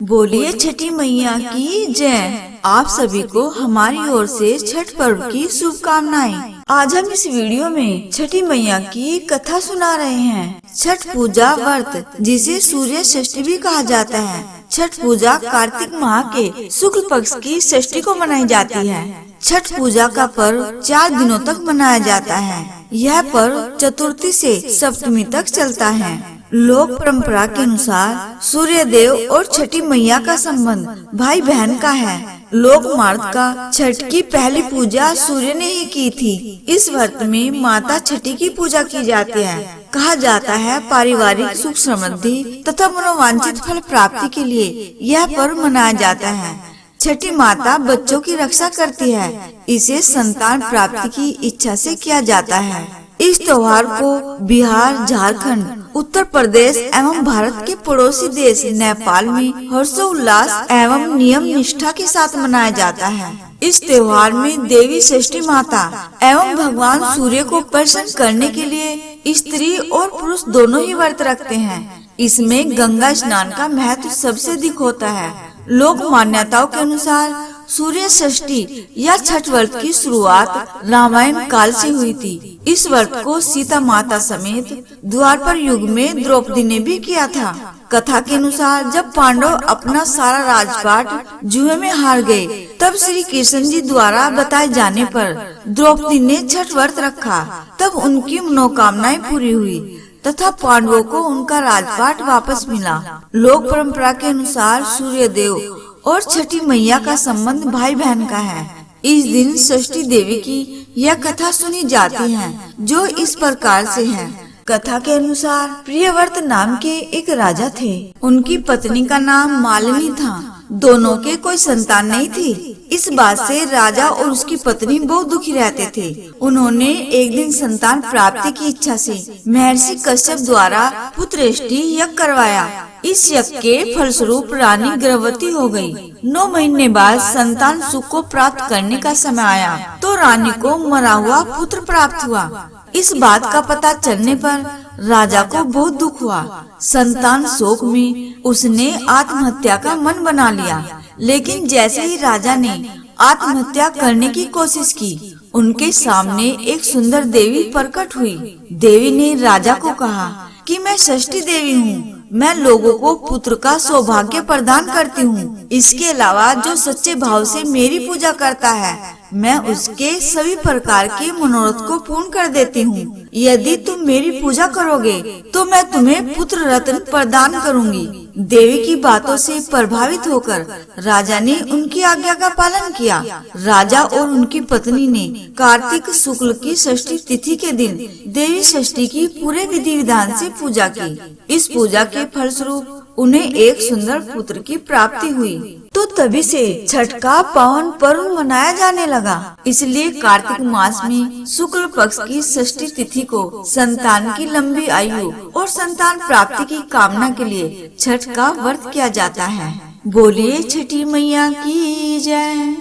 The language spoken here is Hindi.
बोलिए छठी मैया की जय। आप सभी को हमारी ओर से छठ पर्व की शुभकामनाएं। आज हम इस वीडियो में छठी मैया की कथा सुना रहे हैं। छठ पूजा व्रत, जिसे सूर्य षष्ठी भी कहा जाता है। छठ पूजा कार्तिक माह के शुक्ल पक्ष की षष्ठी को मनाई जाती है। छठ पूजा का पर्व 4 दिनों तक मनाया जाता है। यह पर्व चतुर्थी से सप्तमी तक चलता है। लोक परंपरा के अनुसार सूर्य देव और छठी मैया का संबंध भाई बहन का है। लोक मार्ग का छठ की पहली पूजा सूर्य ने ही की थी। इस व्रत में माता छठी की पूजा की जाती है। कहा जाता है पारिवारिक सुख समृद्धि तथा मनोवांछित फल प्राप्ति के लिए यह पर्व मनाया जाता है। छठी माता बच्चों की रक्षा करती है। इसे संतान प्राप्ति की इच्छा से किया जाता है। इस त्योहार को बिहार, झारखंड, उत्तर प्रदेश एवं भारत के पड़ोसी देश नेपाल में हर्षोल्लास एवं नियम निष्ठा के साथ मनाया जाता है। इस त्योहार में देवी षष्ठी माता एवं भगवान सूर्य को प्रसन्न करने के लिए स्त्री और पुरुष दोनों ही व्रत रखते हैं। इसमें गंगा स्नान का महत्व सबसे अधिक होता है। लोक मान्यताओं के अनुसार सूर्य षष्ठी या छठ व्रत की शुरुआत रामायण काल से हुई थी। इस व्रत को सीता माता समेत द्वापर युग में द्रौपदी ने भी किया था। कथा के अनुसार जब पांडव अपना सारा राजपाट जुए में हार गए, तब श्री कृष्ण जी द्वारा बताए जाने पर द्रौपदी ने छठ व्रत रखा। तब उनकी मनोकामनाएं पूरी हुई तथा पांडवों को उनका राजपाट वापस मिला। लोक परंपरा के अनुसार सूर्य देव और छठी मैया का संबंध भाई बहन का है। इस दिन षष्ठी देवी की यह कथा सुनी जाती है, जो इस प्रकार से है। कथा के अनुसार प्रियव्रत नाम के एक राजा थे। उनकी पत्नी का नाम मालिनी था। दोनों के कोई संतान नहीं थी। इस बात से राजा और उसकी पत्नी बहुत दुखी रहते थे। उन्होंने एक दिन संतान प्राप्ति की इच्छा से महर्षि कश्यप द्वारा पुत्रेष्टि यज्ञ करवाया। इस यज्ञ के फलस्वरूप रानी गर्भवती हो गई। 9 महीने बाद संतान सुख को प्राप्त करने का समय आया तो रानी को मरा हुआ पुत्र प्राप्त हुआ। इस बात का पता चलने पर राजा को बहुत दुख हुआ। संतान शोक में उसने आत्महत्या का मन बना लिया। लेकिन जैसे ही राजा ने आत्महत्या करने की कोशिश की, उनके सामने एक सुंदर देवी प्रकट हुई। देवी ने राजा को कहा कि मैं षष्ठी देवी हूँ। मैं लोगों को पुत्र का सौभाग्य प्रदान करती हूँ। इसके अलावा जो सच्चे भाव से मेरी पूजा करता है, मैं उसके सभी प्रकार के मनोरथ को पूर्ण कर देती हूँ। यदि तुम मेरी पूजा करोगे तो मैं तुम्हें पुत्र रत्न प्रदान करूँगी। देवी की बातों से प्रभावित होकर राजा ने उनकी आज्ञा का पालन किया। राजा और उनकी पत्नी ने कार्तिक शुक्ल की षष्ठी तिथि के दिन देवी षष्ठी की पूरे विधि विधान से पूजा की। इस पूजा के फलस्वरूप उन्हें एक सुंदर पुत्र की प्राप्ति हुई। तो तभी से छठ का पावन पर्व मनाया जाने लगा। इसलिए कार्तिक मास में शुक्ल पक्ष की षष्ठी तिथि को संतान की लंबी आयु और संतान प्राप्ति की कामना के लिए छठ का व्रत किया जाता है। बोलिए छठी मैया की जय।